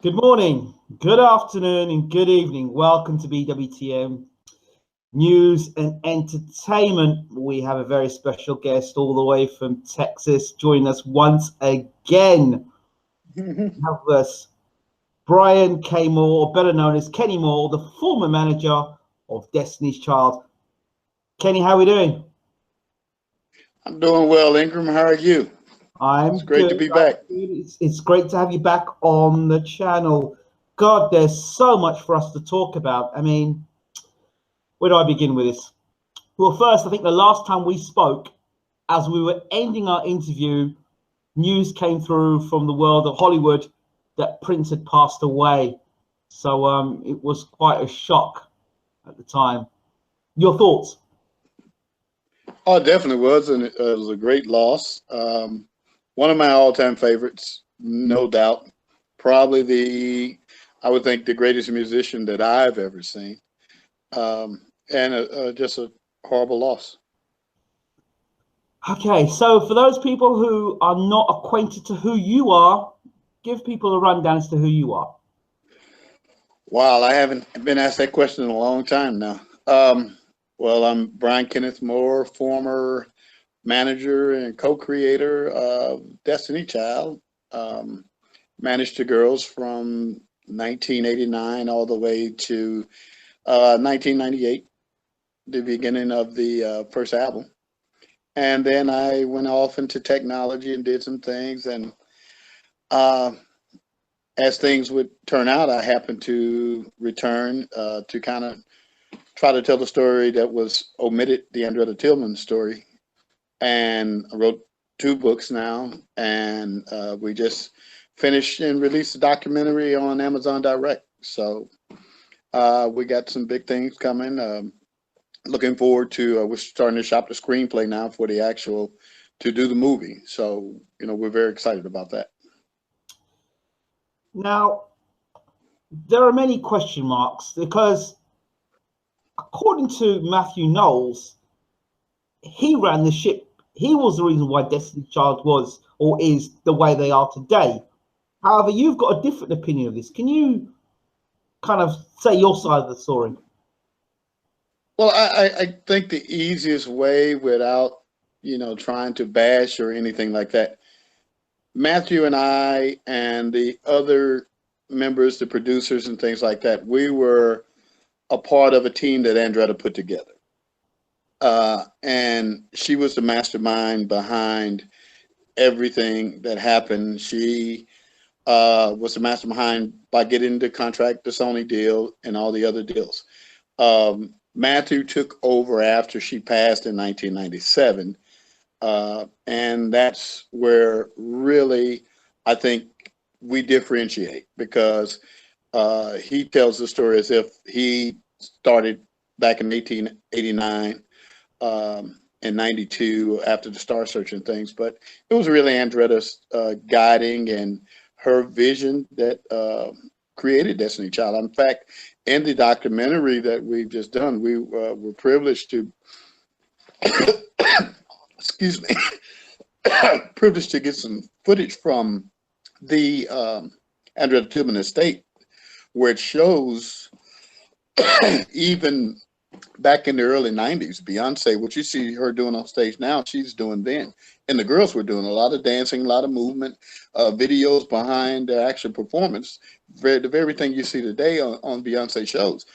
Good morning, good afternoon, and good evening. Welcome to BWTM News and Entertainment. We have a very special guest all the way from Texas joining us once again. We have with us Brian K. Moore, or better known as Kenny Moore, the former manager of Destiny's Child. Kenny, how are we doing? I'm doing well, Ingram. How are you? It's great to be back. It's great to have you back on the channel. God, there's so much for us to talk about. I mean, where do I begin with this? Well, first, I think the last time we spoke, as we were ending our interview, news came through from the world of Hollywood that Prince had passed away. So it was quite a shock at the time. Your thoughts? Oh, it definitely was, and it was a great loss. One of my all-time favorites, no doubt. Probably I would think, the greatest musician that I've ever seen. And just a horrible loss. Okay, so for those people who are not acquainted to who you are, give people a rundown as to who you are. Wow, I haven't been asked that question in a long time now. Well, I'm Brian Kenneth Moore, former manager and co-creator of Destiny Child. Managed the girls from 1989 all the way to 1998, the beginning of the first album. And then I went off into technology and did some things. And as things would turn out, I happened to return to kind of try to tell the story that was omitted, the Andretta Tillman story. And I wrote 2 books now, and we just finished and released a documentary on Amazon Direct. So we got some big things coming. Looking forward to, we're starting to shop the screenplay now for to do the movie. So, we're very excited about that. Now, there are many question marks because according to Matthew Knowles, he ran the ship. He was the reason why Destiny's Child was or is the way they are today. However, you've got a different opinion of this. Can you kind of say your side of the story? Well, I think the easiest way, without, trying to bash or anything like that, Matthew and I and the other members, the producers and things like that, we were a part of a team that Andretta put together. And she was the mastermind behind everything that happened. She was the mastermind by getting the contract, the Sony deal, and all the other deals. Matthew took over after she passed in 1997. And that's where really I think we differentiate, because he tells the story as if he started back in 1889 and 92 after the Star Search and things. But it was really Andretta's guiding and her vision that created Destiny Child. In fact, in the documentary that we've just done, we were privileged to, excuse me, privileged to get some footage from the Andretta Tillman estate, where it shows even back in the early 90s, Beyonce, what you see her doing on stage now, she's doing then. And the girls were doing a lot of dancing, a lot of movement, videos behind the actual performance, the very thing you see today on Beyonce shows.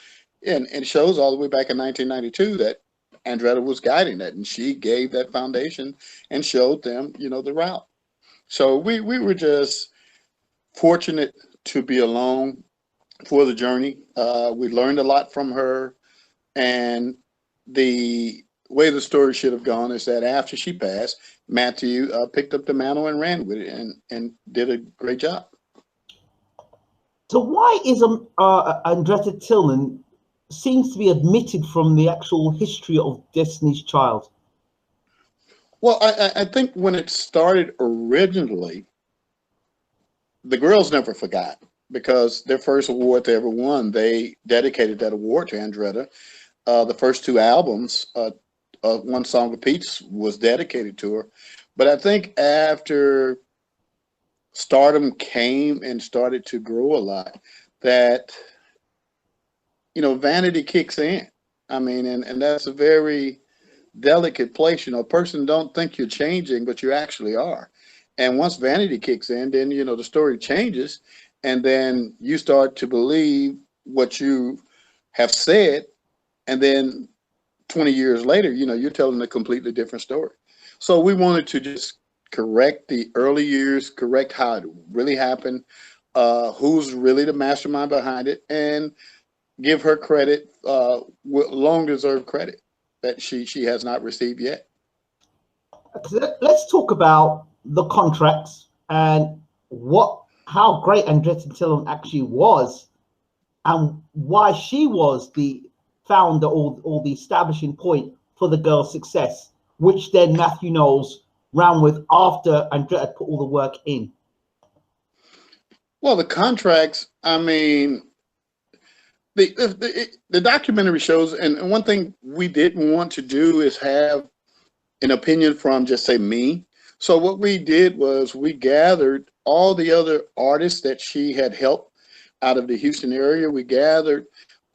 And it shows all the way back in 1992 that Andretta was guiding that, and she gave that foundation and showed them, the route. So we were just fortunate to be along for the journey. We learned a lot from her. And the way the story should have gone is that after she passed, Matthew picked up the mantle and ran with it and did a great job. So why is Andretta Tillman seems to be omitted from the actual history of Destiny's Child? Well, I think when it started originally, the girls never forgot, because their first award they ever won, they dedicated that award to Andretta. The first 2 albums, One Song of Peace was dedicated to her. But I think after stardom came and started to grow a lot, that, you know, vanity kicks in. I mean, and that's a very delicate place. You know, a person don't think you're changing, but you actually are. And once vanity kicks in, then, you know, the story changes, and then you start to believe what you have said, and then 20 years later, you know, you're telling a completely different story. So we wanted to just correct the early years, correct how it really happened, who's really the mastermind behind it, and give her credit, long deserved credit that she has not received yet. Let's talk about the contracts and how great Andretta Tillman actually was, and why she was the founder or the establishing point for the girls' success, which then Matthew Knowles ran with after Andretta put all the work in. Well, the contracts, I mean, the documentary shows, and one thing we didn't want to do is have an opinion from just say me. So what we did was we gathered all the other artists that she had helped out of the Houston area. We gathered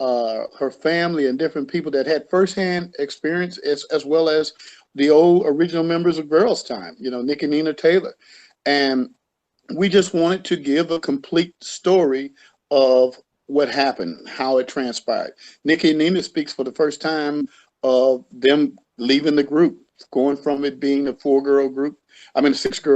her family and different people that had firsthand experience, as well as the old original members of Girls Time, you know, Nick and Nina Taylor. And we just wanted to give a complete story of what happened, how it transpired. Nikki and Nina speaks for the first time of them leaving the group, going from it being a 6-girl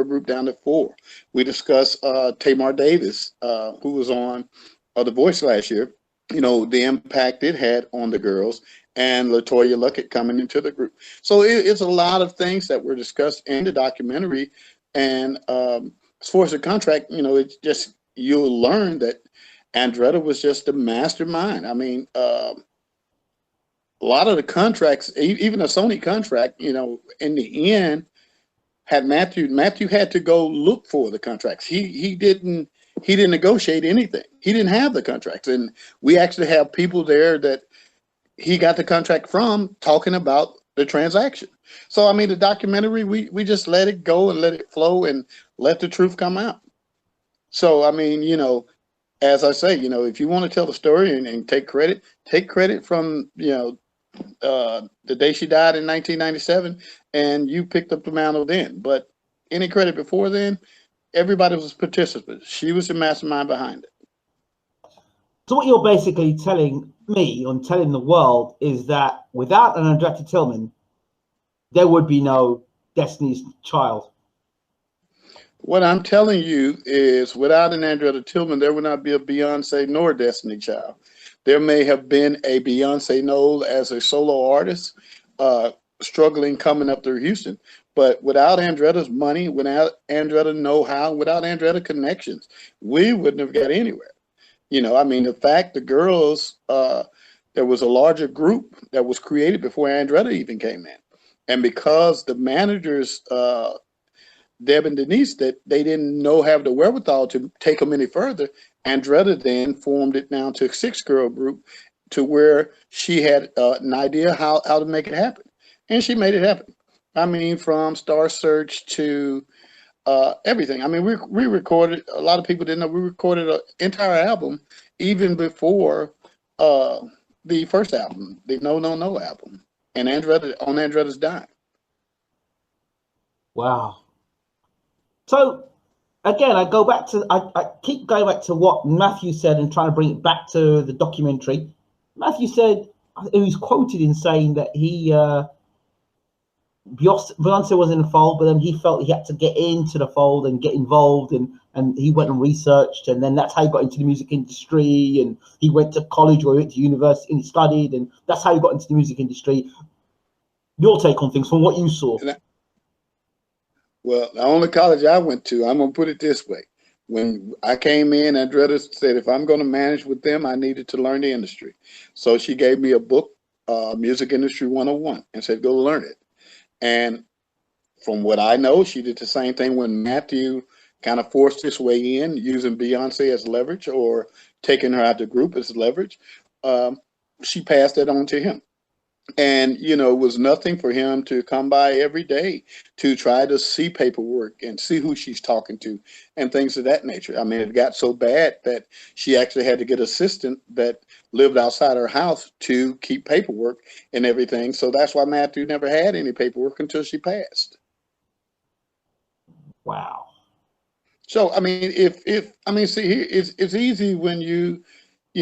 group down to 4. We discussed Tamar Davis, who was on The Voice last year, you know, the impact it had on the girls, and LaToya Luckett coming into the group. So it's a lot of things that were discussed in the documentary. And as far as the contract, you know, it's just, you'll learn that Andretta was just a mastermind. I mean, a lot of the contracts, even a Sony contract, you know, in the end, had Matthew had to go look for the contracts. He didn't negotiate anything. He didn't have the contracts, and we actually have people there that he got the contract from talking about the transaction. So I mean, the documentary, we just let it go and let it flow and let the truth come out. So I mean, you know, as I say, you know, if you want to tell the story and take credit from, you know, the day she died in 1997, and you picked up the mantle then. But any credit before then, everybody was participants. She was the mastermind behind it. So what you're basically telling me and telling the world is that without an Andretta Tillman, there would be no Destiny's Child. What I'm telling you is, without an Andretta Tillman, there would not be a Beyonce nor Destiny Child. There may have been a Beyonce Knowles as a solo artist, struggling coming up through Houston. But without Andretta's money, without Andretta know-how, without Andretta connections, we wouldn't have got anywhere. You know, I mean, the fact the girls, there was a larger group that was created before Andretta even came in. And because the managers, Deb and Denise, that they didn't have the wherewithal to take them any further, Andretta then formed it down to a 6-girl group, to where she had an idea how to make it happen. And she made it happen. I mean, from Star Search to everything. I mean, we recorded, a lot of people didn't know, we recorded an entire album even before the first album, the No No No album, and Andretta's dime. Wow. So again, I keep going back to what Matthew said and trying to bring it back to the documentary. Matthew said, he was quoted in saying that Beyonce was in the fold, but then he felt he had to get into the fold and get involved, and he went and researched, and then that's how he got into the music industry, and he went to college or he went to university and he studied, and that's how he got into the music industry. Your take on things from what you saw? Well, the only college I went to, I'm going to put it this way. When I came in, Andretta said, if I'm going to manage with them, I needed to learn the industry. So she gave me a book, Music Industry 101, and said, go learn it. And from what I know, she did the same thing when Matthew kind of forced his way in, using Beyonce as leverage or taking her out the group as leverage. She passed that on to him. And, you know, it was nothing for him to come by every day to try to see paperwork and see who she's talking to and things of that nature. I mean, it got so bad that she actually had to get an assistant that lived outside her house to keep paperwork and everything. So that's why Matthew never had any paperwork until she passed. Wow. So, I mean, I mean, see, here, it's easy when you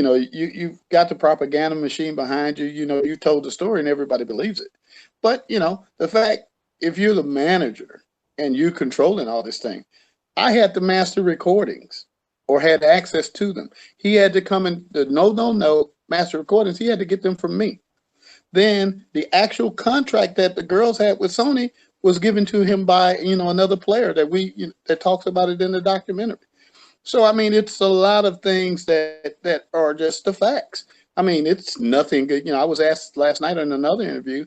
know, you've got the propaganda machine behind you, you know, you told the story and everybody believes it. But, you know, the fact, if you're the manager and you controlling all this thing, I had to master recordings or had access to them. He had to come and the no master recordings, he had to get them from me. Then the actual contract that the girls had with Sony was given to him by, you know, another player that that talks about it in the documentary. So, I mean, it's a lot of things that are just the facts. I mean, it's nothing good. You know, I was asked last night in another interview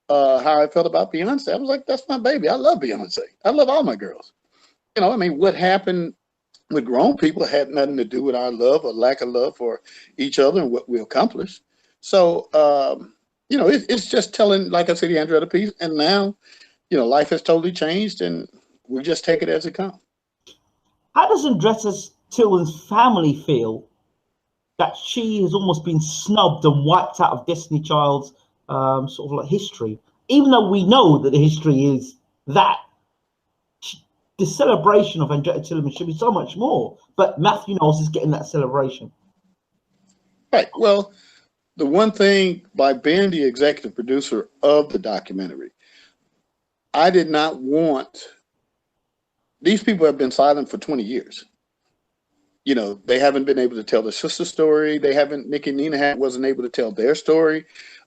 how I felt about Beyonce. I was like, that's my baby. I love Beyonce. I love all my girls. You know, I mean, what happened with grown people had nothing to do with our love or lack of love for each other and what we accomplished. So, you know, it's just telling, like I said, the Andretta piece. And now, you know, life has totally changed and we just take it as it comes. How does Andretta Tillman's family feel that she has almost been snubbed and wiped out of Destiny Child's sort of like history, even though we know that the history is that the celebration of Andretta Tillman should be so much more, but Matthew Knowles is getting that celebration. Right. Well, the one thing by being the executive producer of the documentary, I did not want, these people have been silent for 20 years. You know, they haven't been able to tell their sister story. They haven't, Nick and Nina wasn't able to tell their story.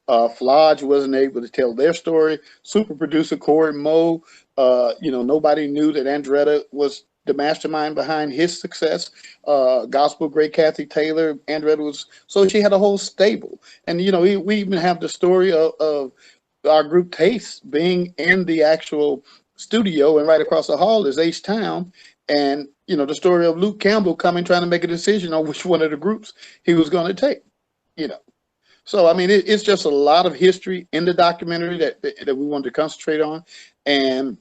Flodge wasn't able to tell their story. Super producer Corey Moe, you know, nobody knew that Andretta was the mastermind behind his success. Gospel great Kathy Taylor, Andretta was, so she had a whole stable. And, you know, we even have the story of our group Taste being in the actual studio, and right across the hall is H-Town. And, you know, the story of Luke Campbell coming, trying to make a decision on which one of the groups he was going to take, you know. So, I mean, it's just a lot of history in the documentary that we wanted to concentrate on. And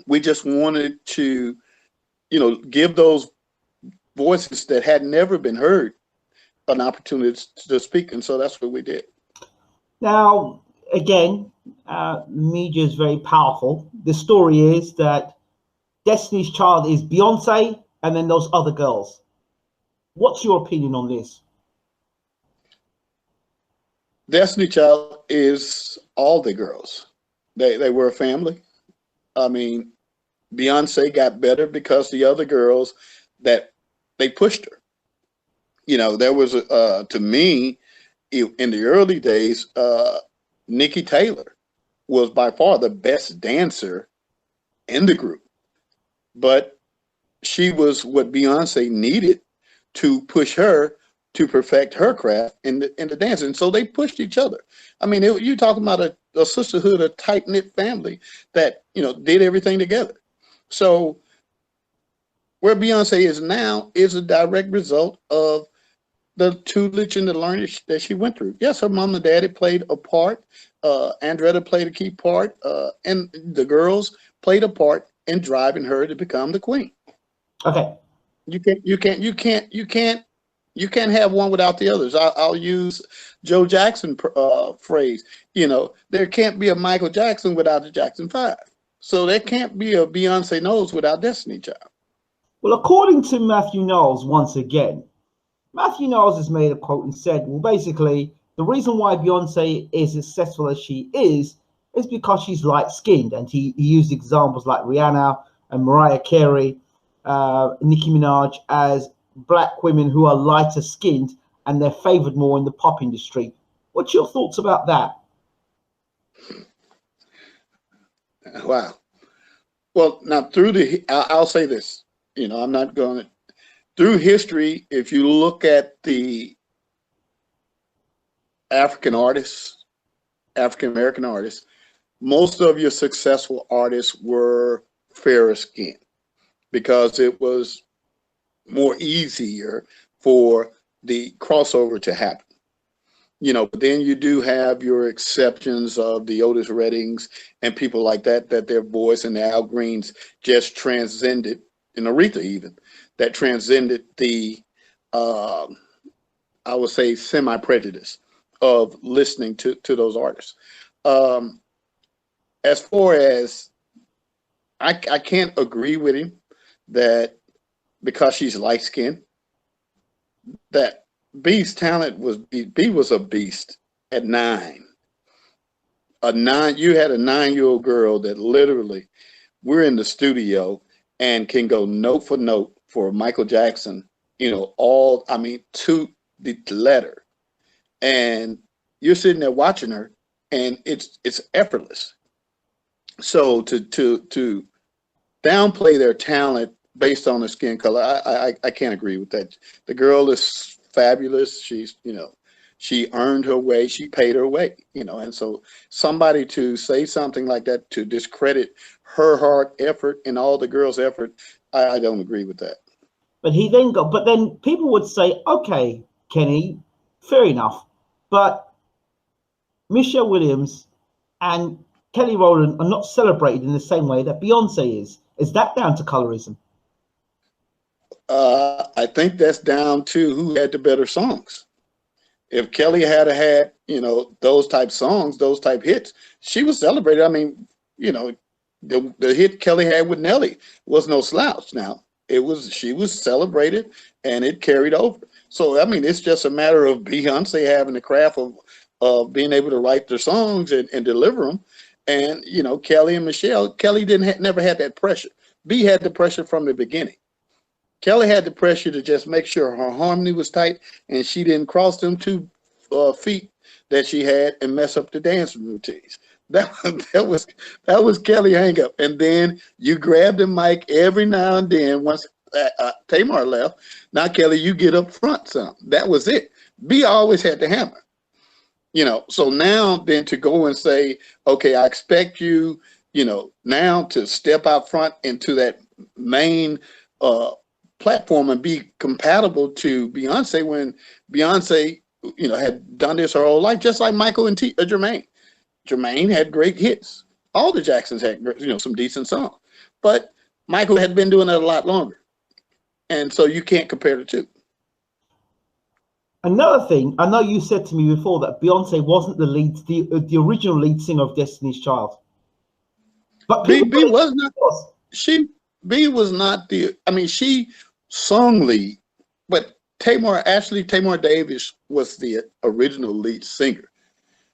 we just wanted to, you know, give those voices that had never been heard an opportunity to speak. And so that's what we did. Now, again, media is very powerful. The story is that Destiny's Child is Beyonce and then those other girls. What's your opinion on this? Destiny Child is all the girls. They were a family. I mean, Beyonce got better because the other girls that they pushed her. You know, there was to me in the early days, Nikki Taylor was by far the best dancer in the group, but she was what Beyonce needed to push her to perfect her craft in the dance. And so they pushed each other. I mean, you're talking about a sisterhood, a tight-knit family that, you know, did everything together. So where Beyonce is now is a direct result of the tutelage and the learning that she went through. Yes, her mom and daddy played a part. Andretta played a key part, and the girls played a part in driving her to become the queen. Okay. You can't have one without the others. I'll use Joe Jackson phrase. You know, there can't be a Michael Jackson without the Jackson 5. So there can't be a Beyonce Knowles without Destiny Child. Well, according to Matthew Knowles, once again, Matthew Knowles has made a quote and said, well, basically, the reason why Beyonce is as successful as she is because she's light-skinned. And he used examples like Rihanna and Mariah Carey, Nicki Minaj as black women who are lighter skinned and they're favored more in the pop industry. What's your thoughts about that? Wow. Well, now I'll say this, you know, I'm not going to, through history, if you look at the African artists, African-American artists, most of your successful artists were fairer skinned because it was more easier for the crossover to happen. you know, but then you do have your exceptions of the Otis Reddings and people like that, that their voice and the Al Greens just transcended, and Aretha even, that transcended the, I would say, semi-prejudice of listening to those artists. As far as, I can't agree with him that because she's light-skinned, that B's talent was, B was a beast at 9. You had a 9-year-old girl that literally, we're in the studio and can go note for note for Michael Jackson, you know, all, I mean, to the letter. And you're sitting there watching her and it's effortless. So to downplay their talent based on their skin color, I can't agree with that. The girl is fabulous. She's, you know, she earned her way, she paid her way, you know, and so somebody to say something like that to discredit her hard effort and all the girls' effort, I don't agree with that. But then people would say, okay, Kenny, fair enough, but Michelle Williams and Kelly Rowland are not celebrated in the same way that Beyonce is. Is that down to colorism? I think that's down to who had the better songs. If Kelly had, you know, those type songs, those type hits, she was celebrated. I mean, you know, the hit Kelly had with Nelly was no slouch. Now, she was celebrated and it carried over. So, I mean, it's just a matter of Beyonce having the craft of being able to write their songs and deliver them. And, you know, Kelly and Michelle, Kelly never had that pressure. B had the pressure from the beginning. Kelly had the pressure to just make sure her harmony was tight and she didn't cross them 2 feet that she had and mess up the dance routines. That was Kelly hang up. And then you grab the mic every now and then once Tamar left. Now, Kelly, you get up front some. That was it. B always had the hammer. You know, so now then to go and say, okay, I expect you, you know, now to step out front into that main platform and be compatible to Beyonce when Beyonce, you know, had done this her whole life, just like Michael and Jermaine. Jermaine had great hits. All the Jacksons had, you know, some decent songs, but Michael had been doing it a lot longer. And so you can't compare the two. Another thing, I know you said to me before that Beyonce wasn't the original lead singer of Destiny's Child. But B was not. B was not the. I mean, she sung lead, but Tamar Davis was the original lead singer.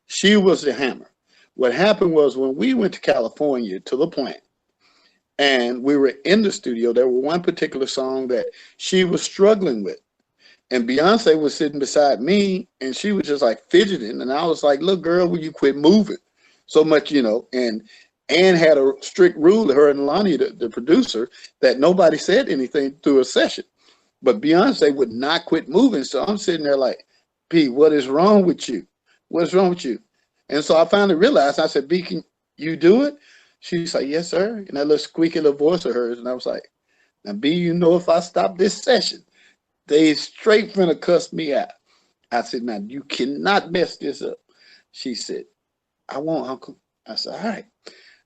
She was the hammer. What happened was when we went to California to the plant, and we were in the studio, there was one particular song that she was struggling with. And Beyonce was sitting beside me and she was just like fidgeting. And I was like, look, girl, will you quit moving so much, you know? And Ann had a strict rule, her and Lonnie, the producer, that nobody said anything through a session. But Beyonce would not quit moving. So I'm sitting there like, B, what is wrong with you? What's wrong with you? And so I finally realized, I said, B, can you do it? She's like, yes, sir. And that little squeaky little voice of hers. And I was like, now, B, you know, if I stop this session, they straight finna cuss me out. I said, now, you cannot mess this up. She said, I won't, Uncle. I said, all right.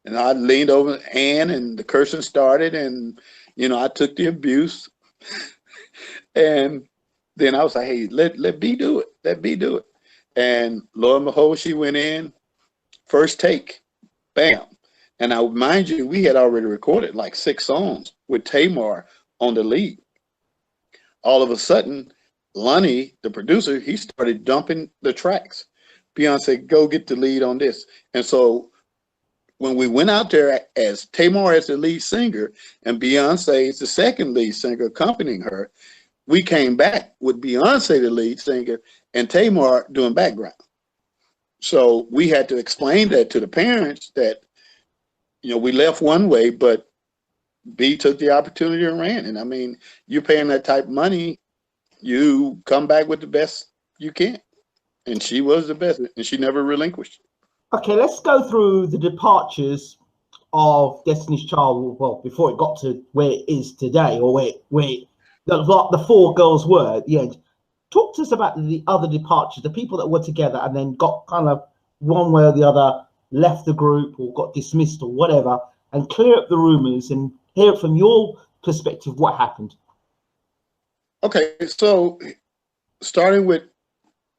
And I leaned over Ann and the cursing started. And, you know, I took the abuse. And then I was like, hey, let B do it. Let B do it. And lo and behold, she went in. First take. Bam. And I mind you, we had already recorded like 6 songs with Tamar on the lead. All of a sudden, Lonnie, the producer, he started dumping the tracks. Beyonce, go get the lead on this. And so when we went out there as Tamar as the lead singer and Beyonce is the second lead singer accompanying her, we came back with Beyonce, the lead singer, and Tamar doing background. So we had to explain that to the parents that, you know, we left one way, but B took the opportunity and ran. And I mean, you're paying that type of money, you come back with the best you can. And she was the best, and she never relinquished. Okay, let's go through the departures of Destiny's Child. Well, before it got to where it is today, or where the 4 girls were at the end. talk to us about the other departures, the people that were together and then got kind of one way or the other, left the group or got dismissed or whatever, and clear up the rumors and hear from your perspective what happened. Okay, so starting with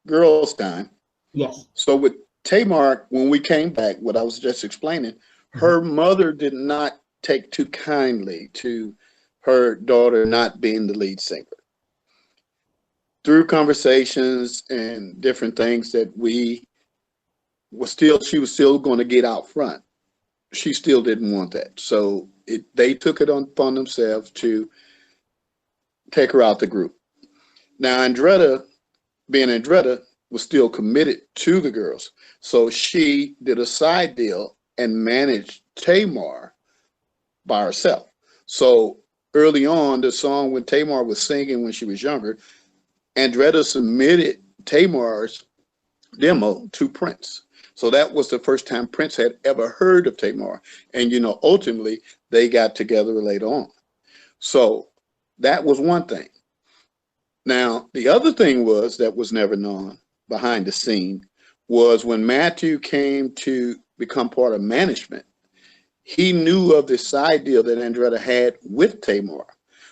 girls' time. Yes. So with Tamar, when we came back, what I was just explaining, her mother did not take too kindly to her daughter not being the lead singer. Through conversations and different things that she was still going to get out front. She still didn't want that. So they took it upon themselves to take her out the group. Now, Andretta, being Andretta, was still committed to the girls. So she did a side deal and managed Tamar by herself. So early on, the song when Tamar was singing when she was younger, Andretta submitted Tamar's demo to Prince. So that was the first time Prince had ever heard of Tamar. And, you know, ultimately they got together later on. So that was one thing. Now, the other thing that was never known behind the scene was when Matthew came to become part of management, he knew of the side deal that Andretta had with Tamar.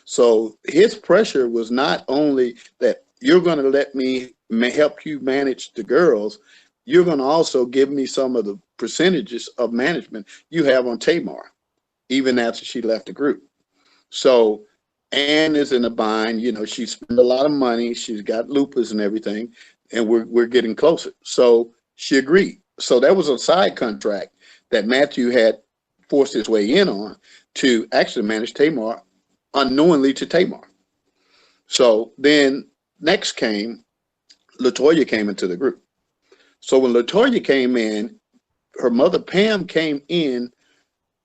So his pressure was not only that you're going to let me help you manage the girls, you're going to also give me some of the percentages of management you have on Tamar, even after she left the group. So Anne is in a bind. You know, she spent a lot of money. She's got lupus and everything, and we're getting closer. So she agreed. So that was a side contract that Matthew had forced his way in on to actually manage Tamar unknowingly to Tamar. So then next came LaToya came into the group. So when LaToya came in, her mother Pam came in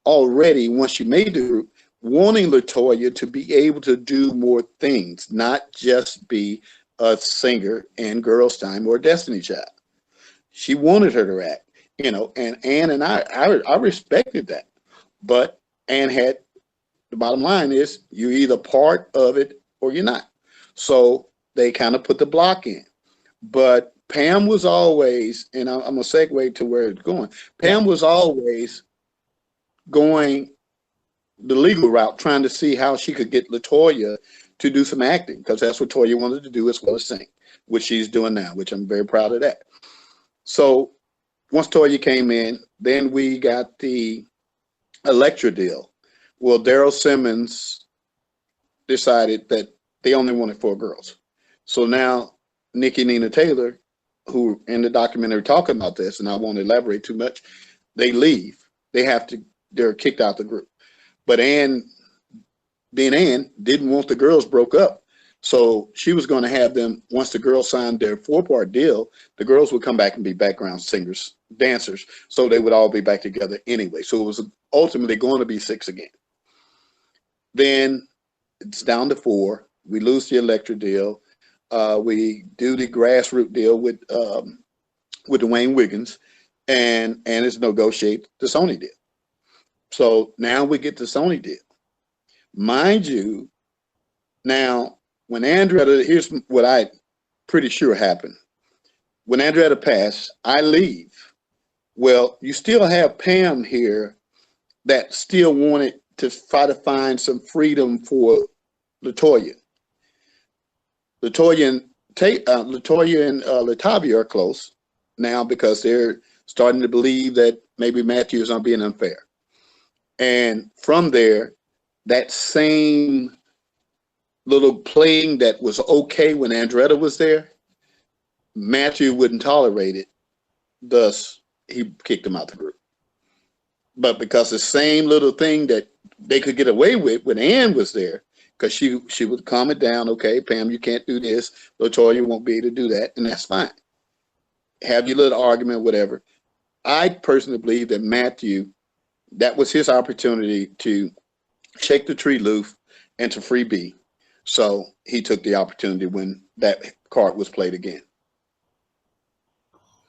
already once she made the group, wanting LaToya to be able to do more things, not just be a singer in Girls' Time or Destiny Child. She wanted her to act, you know, and Ann and I respected that. But Ann had, the bottom line is, you're either part of it or you're not. So they kind of put the block in. But Pam was always, and I'm going to segue to where it's going, Pam was always going the legal route, trying to see how she could get LaToya to do some acting, because that's what Toya wanted to do as well as sing, which she's doing now, which I'm very proud of that. So once Toya came in, then we got the Elektra deal. Well, Daryl Simmons decided that they only wanted 4 girls. So now Nikki Nina Taylor, who in the documentary talking about this, and I won't elaborate too much, they leave. They're kicked out the group. But Ann, being Ann, didn't want the girls broke up. So she was going to have them, once the girls signed their 4-part deal, the girls would come back and be background singers, dancers. So they would all be back together anyway. So it was ultimately going to be 6 again. Then it's down to 4. We lose the Elektra deal. We do the grassroots deal with Dwayne Wiggins, and it's negotiate the Sony deal. So now we get the Sony deal. Mind you, now when Andretta, here's what I pretty sure happened. When Andretta passed, I leave. Well, you still have Pam here that still wanted to try to find some freedom for LaToya. LaToya and Latavia are close now because they're starting to believe that maybe Matthew is not being unfair. And from there, that same little playing that was okay when Andretta was there, Matthew wouldn't tolerate it. Thus, he kicked him out the group. But because the same little thing that they could get away with when Ann was there, because she would calm it down. Okay, Pam, you can't do this. LaToya won't be able to do that, and that's fine. Have your little argument, whatever. I personally believe that Matthew, that was his opportunity to shake the tree loose and to free B. So he took the opportunity when that card was played again.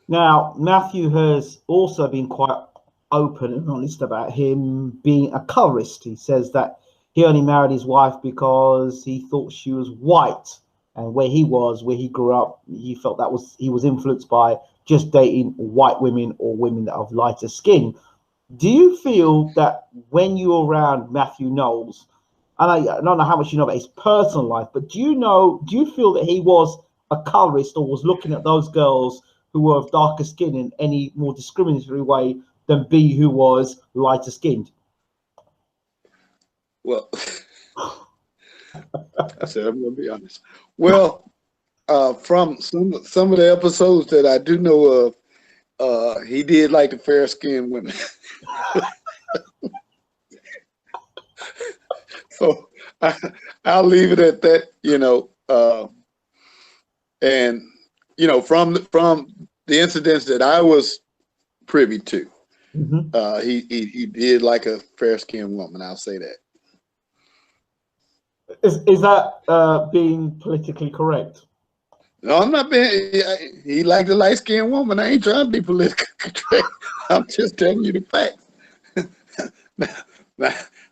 Now, Matthew has also been quite open and honest about him being a colorist. He says that he only married his wife because he thought she was white. and where he was, where he grew up, he felt that he was influenced by just dating white women or women that have lighter skin. Do you feel that when you're around Matthew Knowles, and I don't know how much you know about his personal life, but do you feel that he was a colorist or was looking at those girls who were of darker skin in any more discriminatory way than B, who was lighter skinned? Well, I said I'm going to be honest. Well, from some of the episodes that I do know of, he did like the fair-skinned women. So I'll leave it at that, you know. And you know, from the incidents that I was privy to, he did like a fair-skinned woman. I'll say that. Is that being politically correct? No, I'm not being. He liked a light-skinned woman. I ain't trying to be politically correct. I'm just telling you the facts.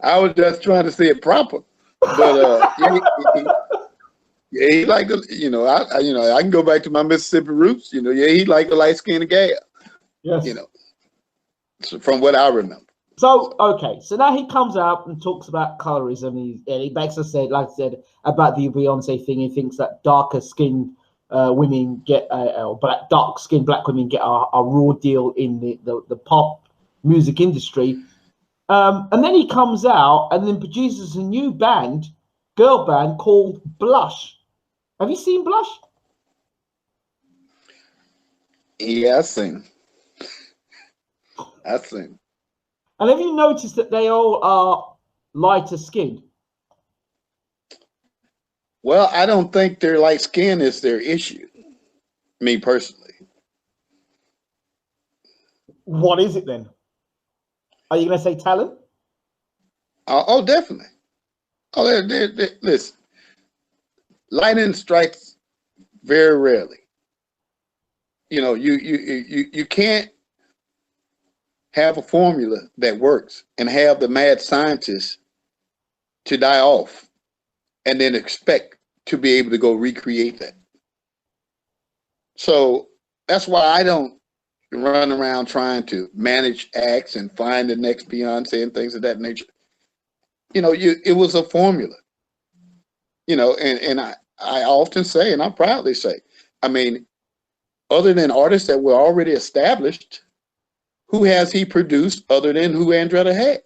I was just trying to say it proper, but he liked the, you know, I can go back to my Mississippi roots. You know, yeah, he liked the light-skinned gal. Yes. You know, so from what I remember. So okay, so now he comes out and talks about colorism. He basically said, like I said, about the Beyonce thing. He thinks that darker skinned women get, dark skinned black women get a raw deal in the pop music industry. And then he comes out and then produces a new girl band called Blush. Have you seen Blush? Yeah, I've seen. And have you noticed that they all are lighter skinned? Well, I don't think their light skin is their issue, me personally. What is it then? Are you going to say talent? Oh, definitely. Oh, listen, lightning strikes very rarely. You know, you can't have a formula that works and have the mad scientists to die off and then expect to be able to go recreate that. So that's why I don't run around trying to manage acts and find the next Beyonce and things of that nature. You know, it was a formula. You know, and I often say, and I proudly say, I mean, other than artists that were already established, who has he produced other than who Andretta had?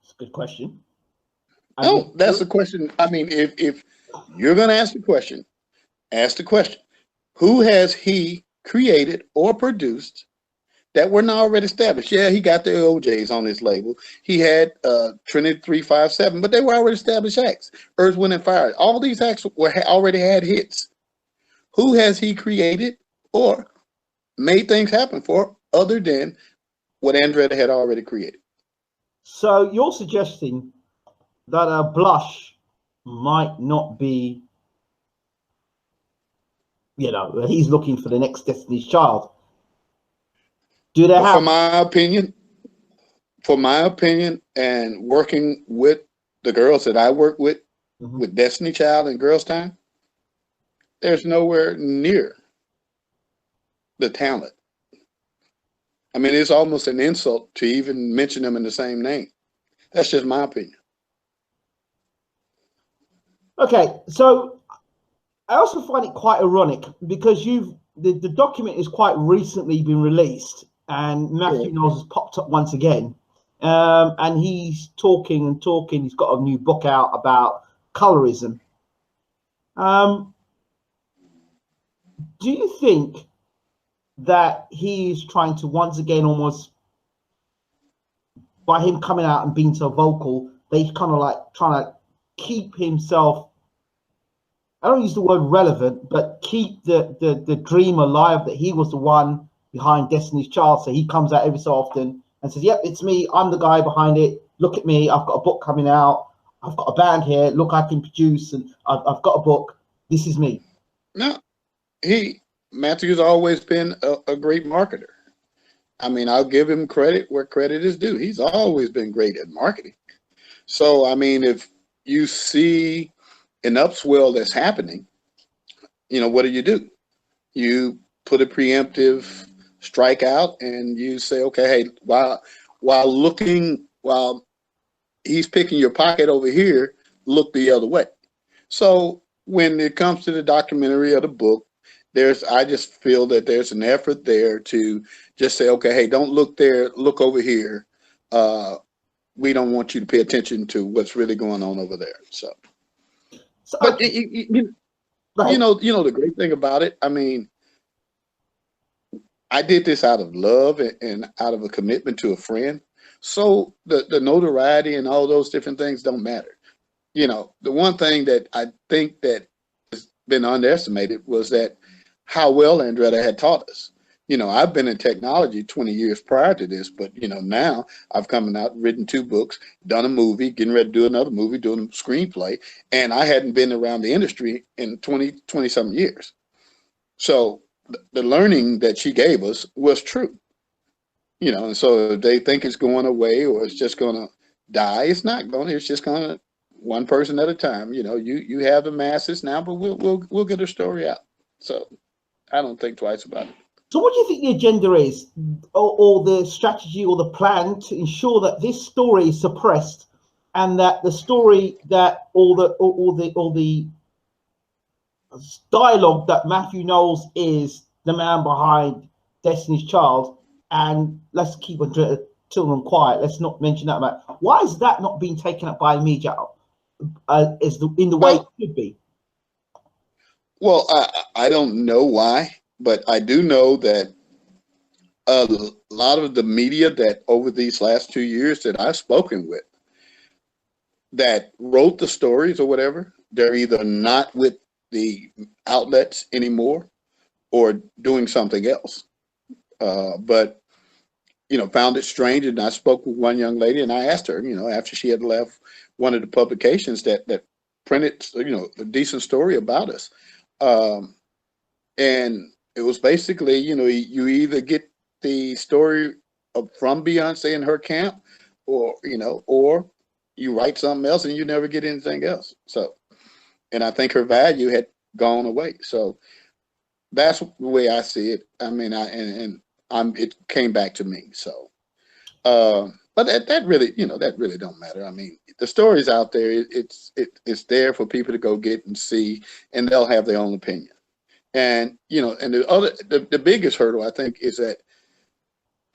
It's a good question. No, that's the question. I mean, if you're going to ask the question, ask the question. Who has he created or produced that were not already established? Yeah, he got the OJs on his label. He had Trinity 357, but they were already established acts. Earth, Wind, and Fire. All these acts already had hits. Who has he created or made things happen for other than what Andretta had already created? So you're suggesting that Blush might not be, you know, he's looking for the next Destiny's Child. Do they have? For my opinion, and working with the girls that I work with Destiny Child and Girls Time, there's nowhere near the talent. I mean, it's almost an insult to even mention them in the same name. That's just my opinion. Okay, so I also find it quite ironic because the document is quite recently been released, and Matthew Knowles has popped up once again, and he's talking and talking. He's got a new book out about colorism. Do you think that he is trying to once again, almost by him coming out and being so vocal, that he's kind of like trying to keep himself, I don't use the word relevant, but keep the dream alive that he was the one behind Destiny's Child? So he comes out every so often and says, yep, it's me. I'm the guy behind it. Look at me. I've got a book coming out. I've got a band here. Look, I can produce, and I've got a book. This is me. No, Matthew's always been a great marketer. I mean, I'll give him credit where credit is due. He's always been great at marketing. So, I mean, if you see an upswell that's happening, what do? You put a preemptive strike out and you say, okay, hey, while he's picking your pocket over here, look the other way. So when it comes to the documentary or the book, I just feel that there's an effort there to just say, okay, hey, don't look there, look over here. We don't want you to pay attention to what's really going on over there. So but the great thing about it, I mean, I did this out of love and out of a commitment to a friend. So the notoriety and all those different things don't matter. The one thing that I think that has been underestimated was that how well Andretta had taught us. I've been in technology 20 years prior to this, but now I've come out, written 2 books, done a movie, getting ready to do another movie, doing a screenplay, and I hadn't been around the industry in 20 something years. So the learning that she gave us was true. And so if they think it's going away or it's just going to die, it's not going to. It's just going to, one person at a time. You have the masses now, but we'll get a story out. So I don't think twice about it. So what do you think the agenda is, or the strategy or the plan to ensure that this story is suppressed, and that the story that all the dialogue that Matthew Knowles is the man behind Destiny's Child, and let's keep children quiet, let's not mention that about, why is that not being taken up by the media in the way it should be? Well, I don't know why, but I do know that a lot of the media that over these last 2 years that I've spoken with that wrote the stories or whatever, they're either not with the outlets anymore or doing something else. But found it strange. And I spoke with one young lady and I asked her, after she had left one of the publications that printed, a decent story about us. And it was basically, you either get the story from Beyonce and her camp, or you write something else and you never get anything else. So, and I think her value had gone away. So that's the way I see it. I mean, it came back to me. So, but that really, that really don't matter. I mean, the story's out there. It's there for people to go get and see, and they'll have their own opinion. And, and the biggest hurdle, I think, is that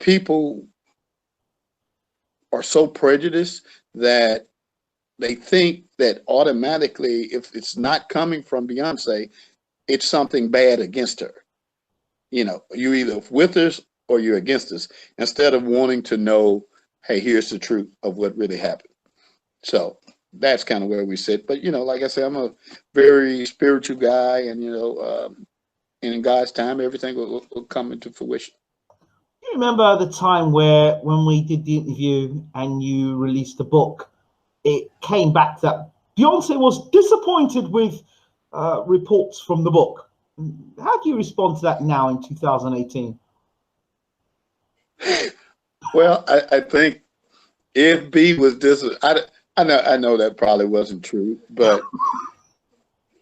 people are so prejudiced that they think that automatically, if it's not coming from Beyonce, it's something bad against her. You're either with us or you're against us, instead of wanting to know, hey, here's the truth of what really happened. So that's kind of where we sit. But, like I said, I'm a very spiritual guy, and, and in God's time, everything will come into fruition. Do you remember the time when we did the interview and you released the book, it came back that Beyonce was disappointed with reports from the book? How do you respond to that now in 2018? Well, I think if B was I know that probably wasn't true, but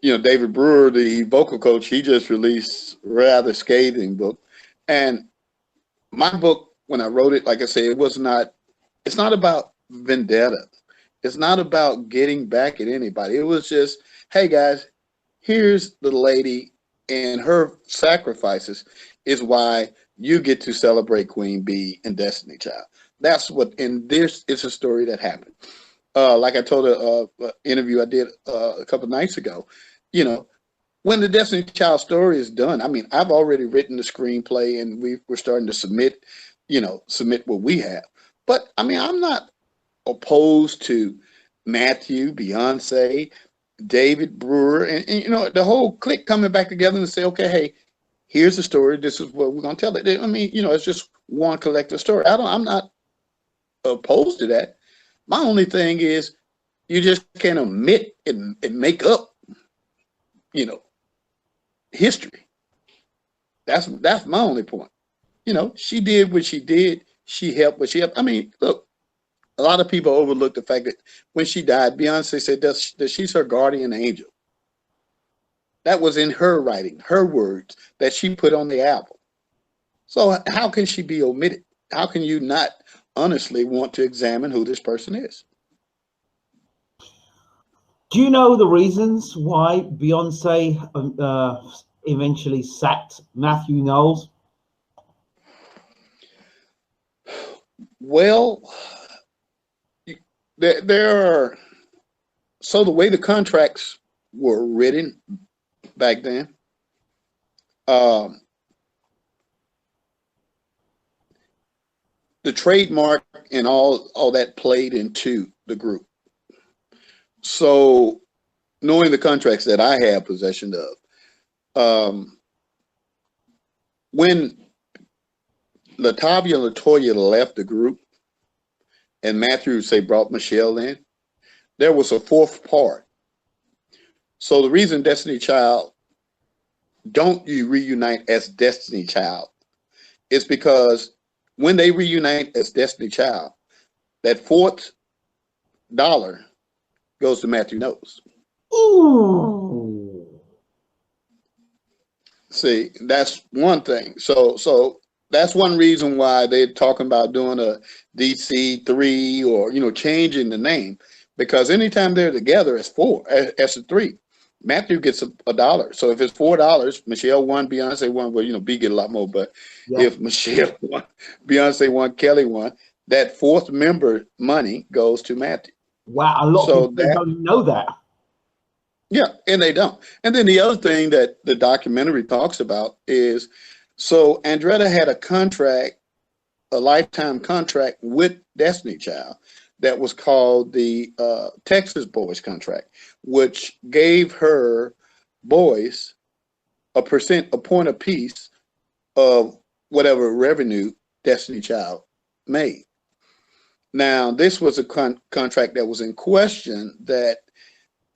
David Brewer, the vocal coach, he just released a rather scathing book. And my book, when I wrote it, like I said, it's not about vendetta. It's not about getting back at anybody. It was just, hey guys, here's the lady, and her sacrifices is why you get to celebrate Queen Bee and Destiny Child. That's what, and this is a story that happened. Like I told an interview I did a couple of nights ago, when the Destiny Child story is done, I mean, I've already written the screenplay and we're starting to submit what we have. But I mean, I'm not opposed to Matthew, Beyonce, David Brewer, and the whole clique coming back together and say, okay, hey, here's the story. This is what we're going to tell it. I mean, it's just one collective story. I'm not opposed to that. My only thing is you just can't omit and make up, history. That's my only point. She did what she did. She helped what she helped. I mean, look, a lot of people overlook the fact that when she died, Beyonce said that she's her guardian angel. That was in her writing, her words that she put on the album. So how can she be omitted? How can you not honestly want to examine who this person is? Do you know the reasons why Beyonce eventually sacked Matthew Knowles? Well, there are, so the way the contracts were written back then, the trademark and all that played into the group. So knowing the contracts that I have possession of, when Latavia and Latoya left the group and Matthew, say, brought Michelle in, there was a fourth part. So the reason Destiny Child don't reunite as Destiny Child is because when they reunite as Destiny Child, that fourth dollar goes to Matthew Knowles. Ooh. See, that's one thing. So that's one reason why they're talking about doing a DC3 or, you know, changing the name, because anytime they're together as four, as a three, Matthew gets a dollar. So if it's $4, Michelle won, Beyonce won. Well, you know, B get a lot more, but yeah. If Michelle won, Beyonce won, Kelly won, that fourth member money goes to Matthew. Wow, a lot of people don't know that. Yeah, and they don't. And then the other thing that the documentary talks about is, so Andretta had a contract, a lifetime contract with Destiny Child that was called the Texas Boys contract, which gave her boys a point apiece of whatever revenue Destiny Child made. Now, this was a contract that was in question that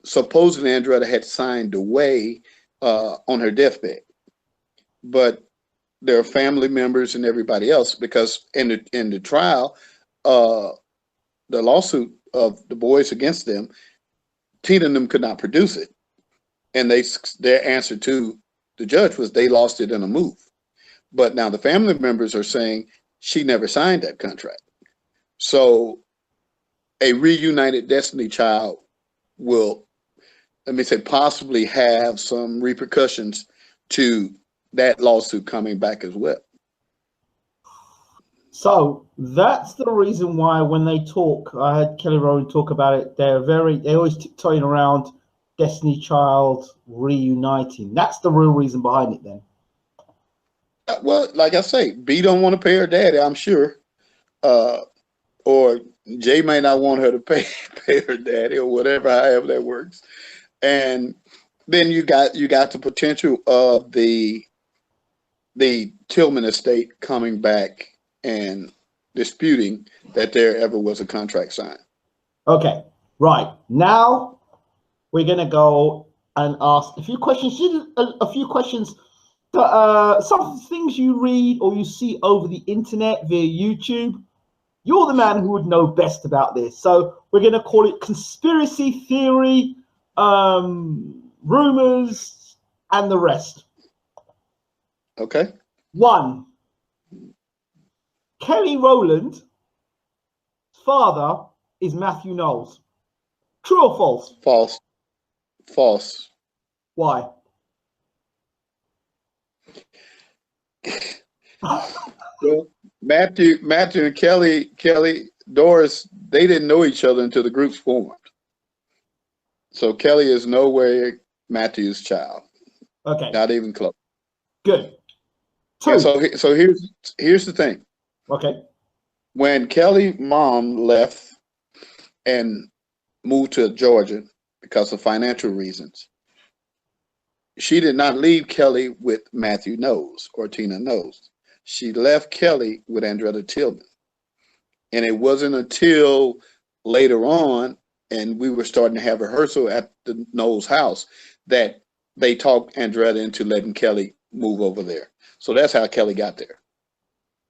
supposedly Andretta had signed away on her deathbed. But there are family members and everybody else, because in the trial, the lawsuit of the boys against them, Tina and them could not produce it. And their answer to the judge was they lost it in a move. But now the family members are saying she never signed that contract. So a reunited Destiny Child will, let me say, possibly have some repercussions to that lawsuit coming back as well. So that's the reason why when they talk, I had Kelly Rowland talk about it, they always tiptoeing around Destiny Child reuniting. That's the real reason behind it then. Well, like I say, B don't want to pay her daddy, I'm sure. Or Jay may not want her to pay her daddy, or whatever, however that works. And then you got the potential of the Tillman estate coming back and disputing that there ever was a contract signed. Okay, right. Now we're going to go and ask a few questions. Some things you read or you see over the internet via YouTube. You're the man who would know best about this. So we're going to call it conspiracy theory, rumors, and the rest. Okay. 1. Kelly Rowland's father is Matthew Knowles. True or false? False. False. Why? Well, Matthew and Kelly, Doris, they didn't know each other until the groups formed. So Kelly is nowhere Matthew's child. Okay. Not even close. Good. 2. And so here's the thing. Okay. When Kelly's mom left and moved to Georgia because of financial reasons, she did not leave Kelly with Matthew Knowles or Tina Knowles. She left Kelly with Andretta Tillman. And it wasn't until later on, and we were starting to have rehearsal at the Knowles house, that they talked Andretta into letting Kelly move over there. So that's how Kelly got there.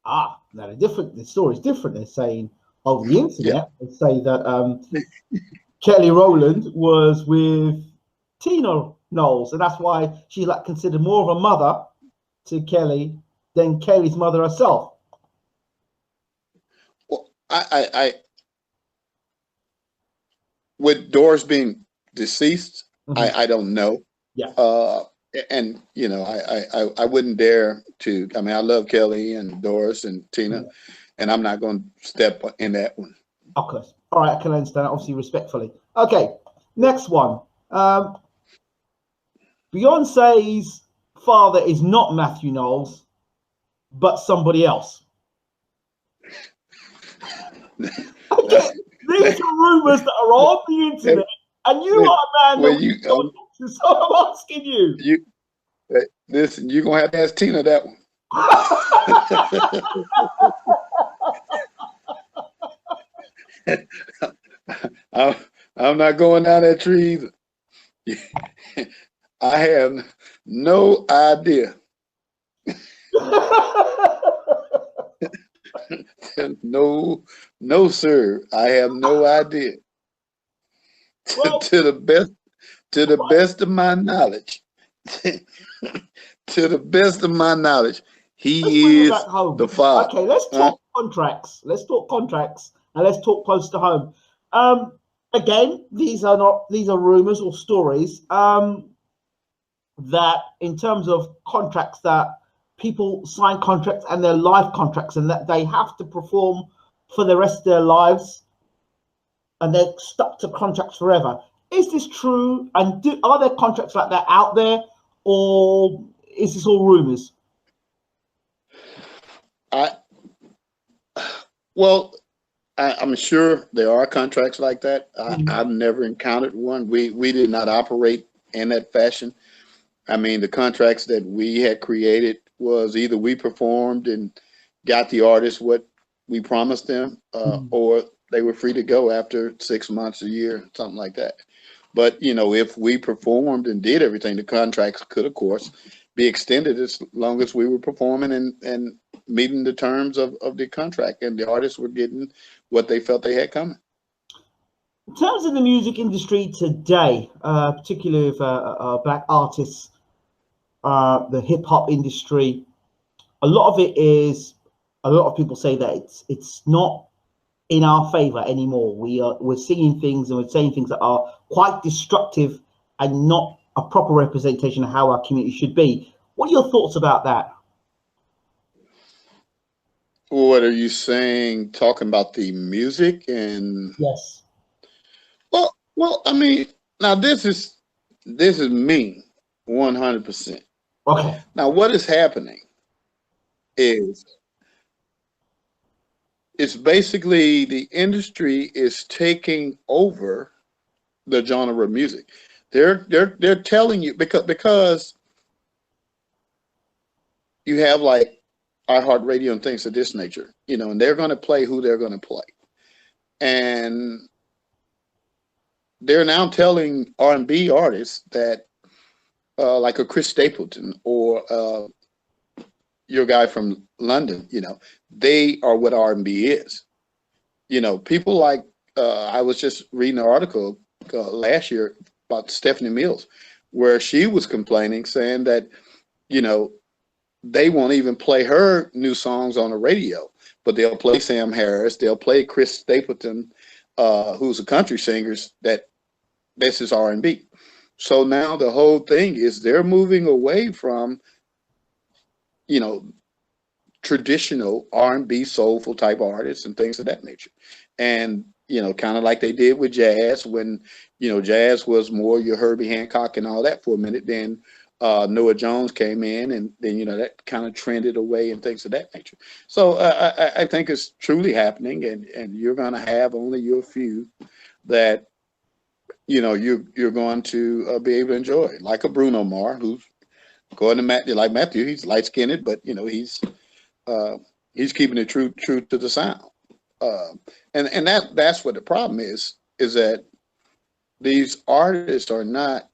Ah, now the story's different. They're saying over the Yeah. internet and say that Kelly Rowland was with Tina Knowles, and that's why she's like considered more of a mother to Kelly than Kelly's mother herself. Well, I with Doris being deceased, I don't know. Yeah. And you know, I wouldn't dare to. I mean, I love Kelly and Doris and Tina, and I'm not going to step in that one. Of course. All right, I can understand that, obviously, respectfully. Okay, next one. Beyonce's father is not Matthew Knowles, but somebody else. Okay, these are rumors that are on the internet, and you are a man that we don't talk to, so I'm asking you. Listen, you're going to have to ask Tina that one. I'm not going down that tree either. I have no idea. No, sir. I have no idea. Well, to the best of my knowledge, to the best of my knowledge, he is the father. Okay, let's talk contracts. Let's talk contracts, and let's talk close to home. Again, these are rumors or stories. That in terms of contracts, that people sign contracts and they're life contracts, and that they have to perform for the rest of their lives, and they're stuck to contracts forever. Is this true? And are there contracts like that out there, or is this all rumors? I'm sure there are contracts like that. I've never encountered one. We did not operate in that fashion. I mean, the contracts that we had created was either we performed and got the artist what we promised them, or they were free to go after 6 months, a year, something like that. But, you know, if we performed and did everything, the contracts could, of course, be extended as long as we were performing and meeting the terms of the contract, and the artists were getting what they felt they had coming. In terms of the music industry today, particularly of black artists, the hip hop industry, a lot of people say that it's not in our favor anymore. We're singing things and we're saying things that are quite destructive and not a proper representation of how our community should be. What are your thoughts about that? What are you saying? Talking about the music and yes. Well, I mean, now this is me 100%. Okay. Now, what is happening is it's basically the industry is taking over the genre of music. They're telling you because you have like iHeartRadio and things of this nature, you know, and they're going to play who they're going to play, and they're now telling R&B artists that, like a Chris Stapleton or your guy from London, you know, they are what R&B is. You know, people like I was just reading an article last year about Stephanie Mills, where she was complaining, saying that, you know, they won't even play her new songs on the radio, but they'll play Sam Harris, they'll play Chris Stapleton, who's a country singer, this is R&B. So now the whole thing is they're moving away from, you know, traditional R&B soulful type artists and things of that nature. And, you know, kind of like they did with jazz, when, you know, jazz was more your Herbie Hancock and all that for a minute. Then Noah Jones came in, and then, you know, that kind of trended away and things of that nature. So I think it's truly happening, and you're going to have only your few that, you know, you're going to be able to enjoy, like a Bruno Mars, who's going to Matthew, he's light skinned, but, you know, he's keeping it true to the sound. And that's what the problem is that these artists are not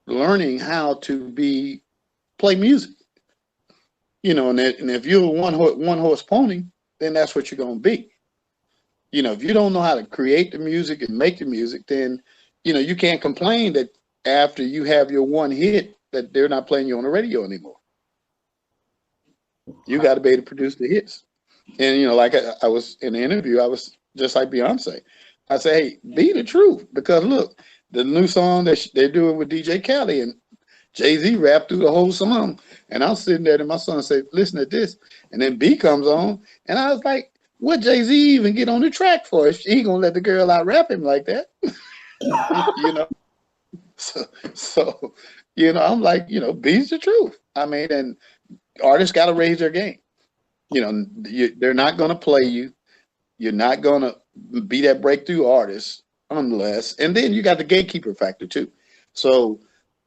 learning how to play music, you know, and if you're a one horse pony, then that's what you're going to be. You know, if you don't know how to create the music and make the music, then, you know, you can't complain that after you have your one hit that they're not playing you on the radio anymore. You got to be able to produce the hits. And, you know, like I was in the interview, I was just like Beyonce. I say, hey, be the truth. Because look, the new song that they're doing with DJ Khaled, and Jay-Z rapped through the whole song. And I'm sitting there and my son said, listen to this. And then B comes on. And I was like, what Jay-Z even get on the track for? He gonna let the girl out rap him like that? You know? So, you know, I'm like, you know, B's the truth. I mean, and artists got to raise their game. You know, they're not going to play you. You're not going to be that breakthrough artist unless, and then you got the gatekeeper factor too. So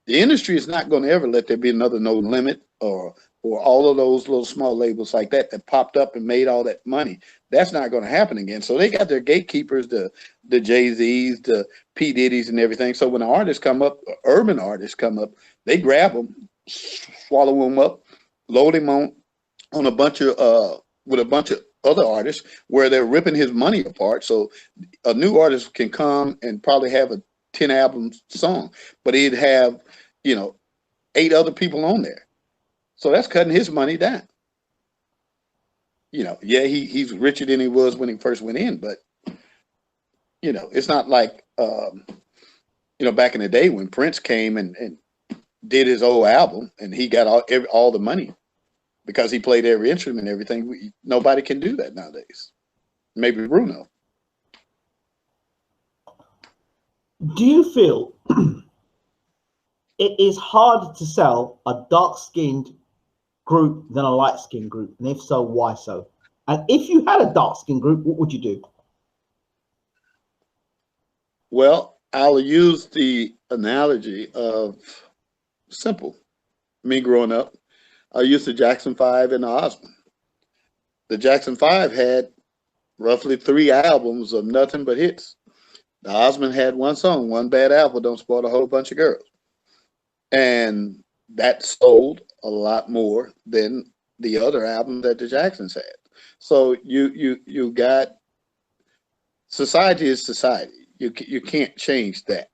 the industry is not going to ever let there be another No Limit or all of those little small labels like that popped up and made all that money. That's not going to happen again. So they got their gatekeepers, the Jay-Z's, the P. Diddy's and everything. So when the artists come up, urban artists come up, they grab them, swallow them up, load him on a bunch of with a bunch of other artists where they're ripping his money apart. So a new artist can come and probably have a 10 album song, but he'd have, you know, 8 other people on there. So that's cutting his money down. You know, yeah, he's richer than he was when he first went in, but you know, it's not like you know, back in the day when Prince came and did his old album and he got all the money because he played every instrument and everything. Nobody can do that nowadays. Maybe Bruno. Do you feel it is harder to sell a dark-skinned group than a light-skinned group? And if so, why so? And if you had a dark-skinned group, what would you do? Well, I'll use the analogy of simple. Me growing up, I used the Jackson 5 and the Osmond. The Jackson 5 had roughly 3 albums of nothing but hits. The Osmond had 1 song, One Bad Apple Don't Spoil a Whole Bunch of Girls. And that sold a lot more than the other album that the Jacksons had. So you got, society is society. You can't change that.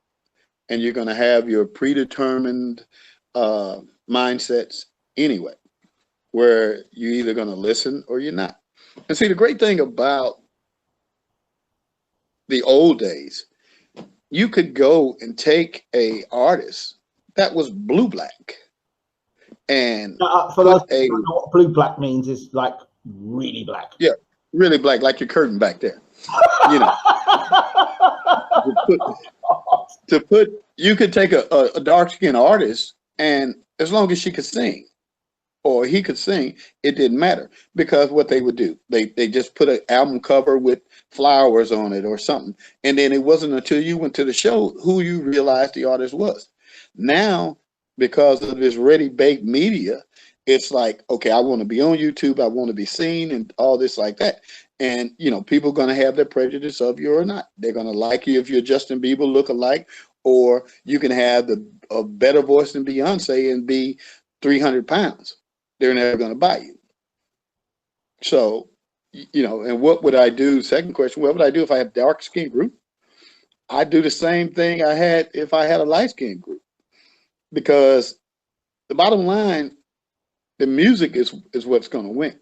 And you're going to have your predetermined mindsets anyway, where you're either going to listen or you're not. And see, the great thing about the old days, you could go and take a artist that was blue-black and for those who don't know what blue-black means, is like really black. Yeah, really black, like your curtain back there. You know, you could take a dark-skinned artist, and as long as she could sing or he could sing, it didn't matter, because what they would do, they just put an album cover with flowers on it or something, and then it wasn't until you went to the show who you realized the artist was. Now, because of this ready-baked media, it's like, okay, I want to be on YouTube, I want to be seen, and all this like that. And, you know, people are going to have their prejudice of you or not. They're going to like you if you're Justin Bieber look-alike, or you can have a better voice than Beyonce and be 300 pounds. They're never going to buy you. So, you know, and what would I do? Second question, what would I do if I had a dark-skinned group? I'd do the same thing I had if I had a light-skinned group. Because the bottom line, the music is what's going to win.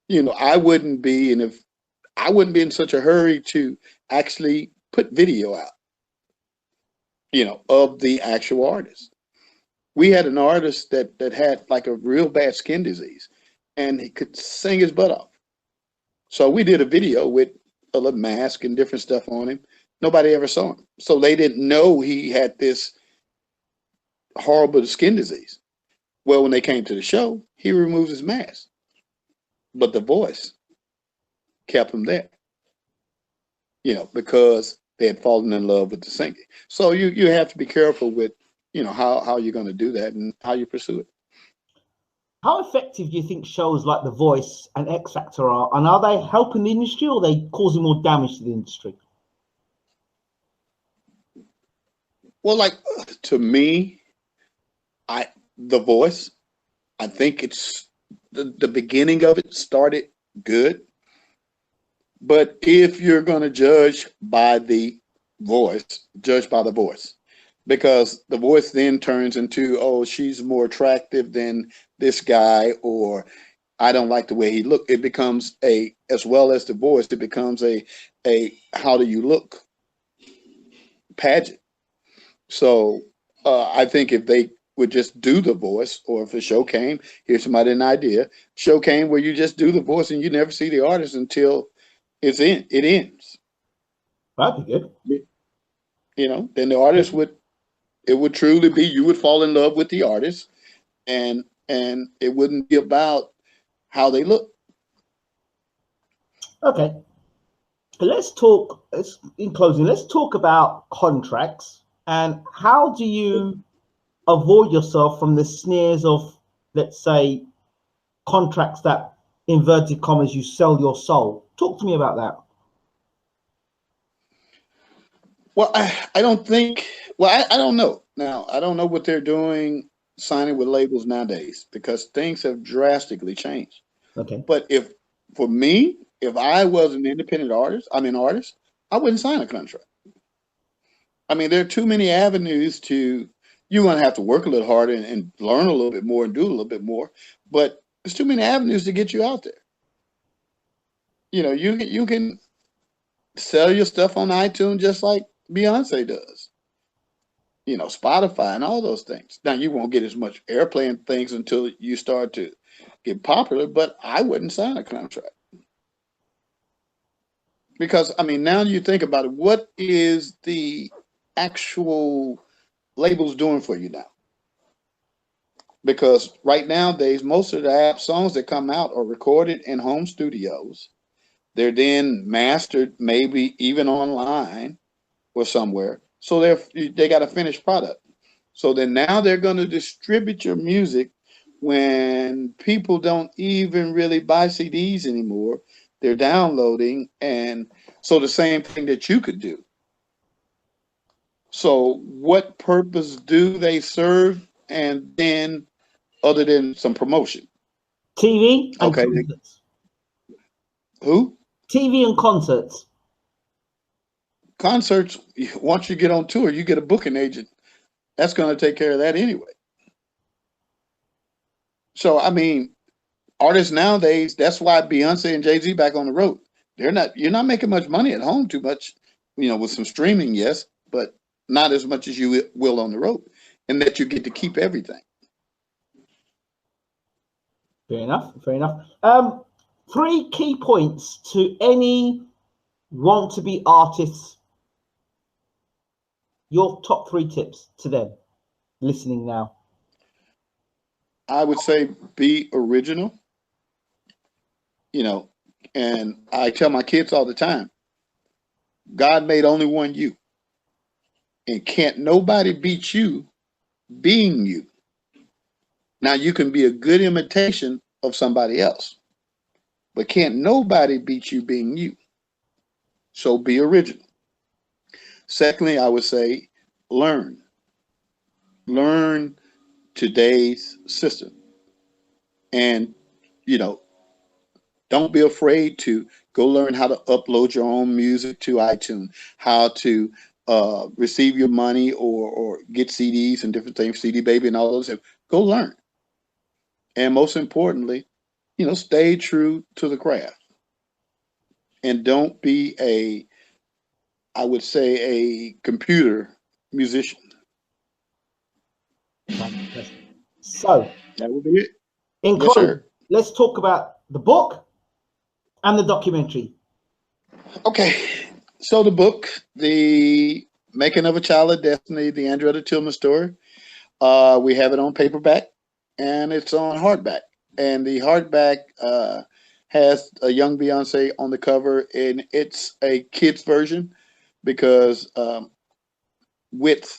You know, I wouldn't be in such a hurry to actually put video out, you know, of the actual artist. We had an artist that had like a real bad skin disease, and he could sing his butt off. So we did a video with a little mask and different stuff on him. Nobody ever saw him. So they didn't know he had this horrible skin disease. Well, when they came to the show, he removed his mask, but the voice kept him there, you know, because they had fallen in love with the singing. So you have to be careful with, you know, how you're going to do that and how you pursue it. How effective do you think shows like The Voice and X Factor are? And are they helping the industry, or are they causing more damage to the industry? Well, like, to me, The Voice, I think it's the beginning of it started good. But if you're going to judge by the voice, judge by the voice, because the voice then turns into, oh, she's more attractive than this guy, or I don't like the way he looked. It becomes a, as well as the voice, it becomes a how do you look pageant. So I think if they would just do the voice, or if a show came, here's somebody an idea, show came where you just do the voice and you never see the artist until it ends. That'd be good. You know, then the artist would, it would truly be, you would fall in love with the artist, and it wouldn't be about how they look. Okay. Let's talk, in closing, let's talk about contracts, and how do you avoid yourself from the snares of, let's say, contracts that, inverted commas, you sell your soul. Talk to me about that. Well, I don't think, well, I don't know. Now, I don't know what they're doing signing with labels nowadays, because things have drastically changed. Okay. But if, for me, if I was an independent artist, I wouldn't sign a contract. I mean, there are too many avenues to, you're going to have to work a little harder and learn a little bit more and do a little bit more, but there's too many avenues to get you out there. You know, you can sell your stuff on iTunes just like Beyonce does. You know, Spotify and all those things. Now, you won't get as much airplay and things until you start to get popular, but I wouldn't sign a contract. Because, I mean, now you think about it, what is the actual labels doing for you now? Because right nowadays, most of the app songs that come out are recorded in home studios. They're then mastered, maybe even online or somewhere. So they got a finished product. So then now they're going to distribute your music when people don't even really buy CDs anymore. They're downloading. And so the same thing that you could do. So what purpose do they serve? And then, other than some promotion? TV and okay. concerts. Who? TV and concerts. Concerts, once you get on tour, you get a booking agent. That's going to take care of that anyway. So, I mean, artists nowadays, that's why Beyonce and Jay-Z back on the road. You're not making much money at home too much, you know, with some streaming, yes, but not as much as you will on the road, and that you get to keep everything. Fair enough. Fair enough. 3 key points to any want-to-be artists. Your top 3 tips to them listening now. I would say be original. You know, and I tell my kids all the time, God made only one you. And can't nobody beat you being you. Now, you can be a good imitation of somebody else, but can't nobody beat you being you. So be original. Secondly, I would say learn. Learn today's system. And, you know, don't be afraid to go learn how to upload your own music to iTunes, how to receive your money or get CDs and different things, CD Baby and all those. Go learn. And most importantly, you know, stay true to the craft. And don't be I would say, a computer musician. So that would be it. In closing, let's talk about the book and the documentary. Okay, so the book, The Making of a Child of Destiny, the Andretta Tillman story, we have it on paperback and it's on hardback. And the hardback has a young Beyonce on the cover, and it's a kid's version because with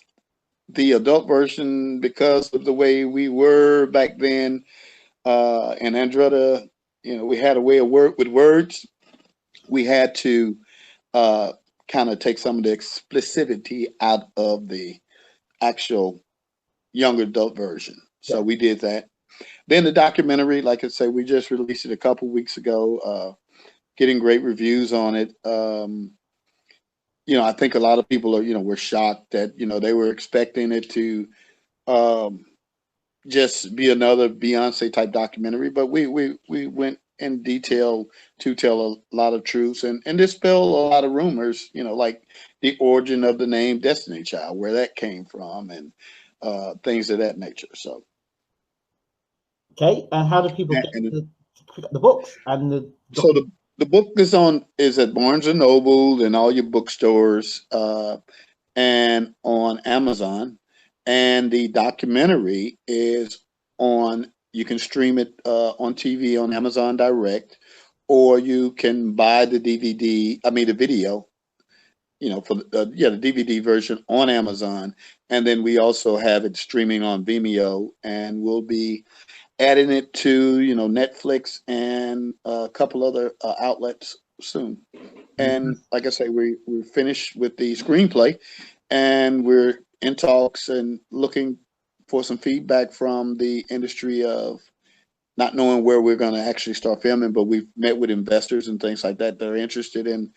the adult version, because of the way we were back then, and Andretta, you know, we had a way of work with words. We had to kind of take some of the explicitity out of the actual young adult version. So we did that. Then the documentary, like I say, we just released it a couple weeks ago. getting great reviews on it. You know, I think a lot of people are, you know, were shocked that, you know, they were expecting it to just be another Beyonce type documentary, but we went in detail to tell a lot of truths and dispel a lot of rumors, you know, like the origin of the name Destiny Child, where that came from, and things of that nature. So, okay, and how do people get to pick up the books and the so the book is at Barnes and Noble and all your bookstores, and on Amazon, and the documentary is on. You can stream it on TV on Amazon Direct, or you can buy the DVD. I mean the video, you know, for the DVD version on Amazon, and then we also have it streaming on Vimeo, and we'll be adding it to, you know, Netflix and a couple other outlets soon. And like I say, we're finished with the screenplay, and we're in talks and looking for some feedback from the industry of not knowing where we're going to actually start filming, but we've met with investors and things like that that are interested in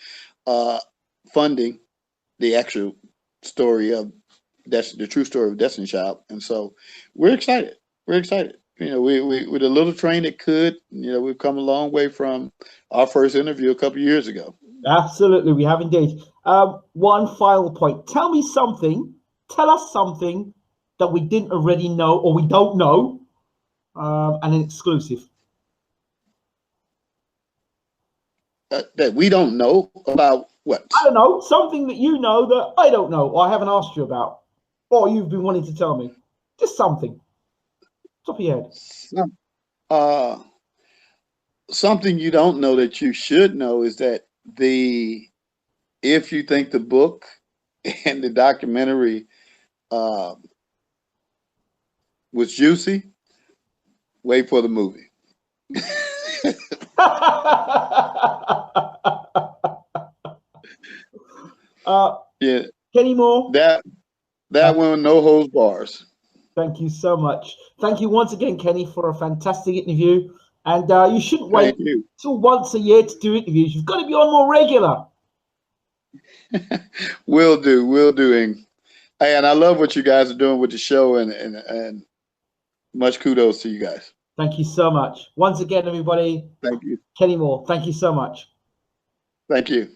funding the actual story of the true story of Destiny Child. And so we're excited. We're excited. You know, we with a little train that could, you know, we've come a long way from our first interview a couple of years ago. Absolutely, we have indeed. One final point. Tell us something that we didn't already know or we don't know, and an exclusive. That we don't know about what? I don't know, something that you know that I don't know or I haven't asked you about, or you've been wanting to tell me. Just something. Top of your head. Something you don't know that you should know is that if you think the book and the documentary was juicy, wait for the movie. Yeah, Kenny Moore. That one, no holds bars. Thank you so much. Thank you once again, Kenny, for a fantastic interview. And you shouldn't wait till once a year to do interviews. You've got to be on more regular. Will do. And I love what you guys are doing with the show, and much kudos to you guys. Thank you so much. Once again, everybody. Thank you. Kenny Moore, thank you so much. Thank you.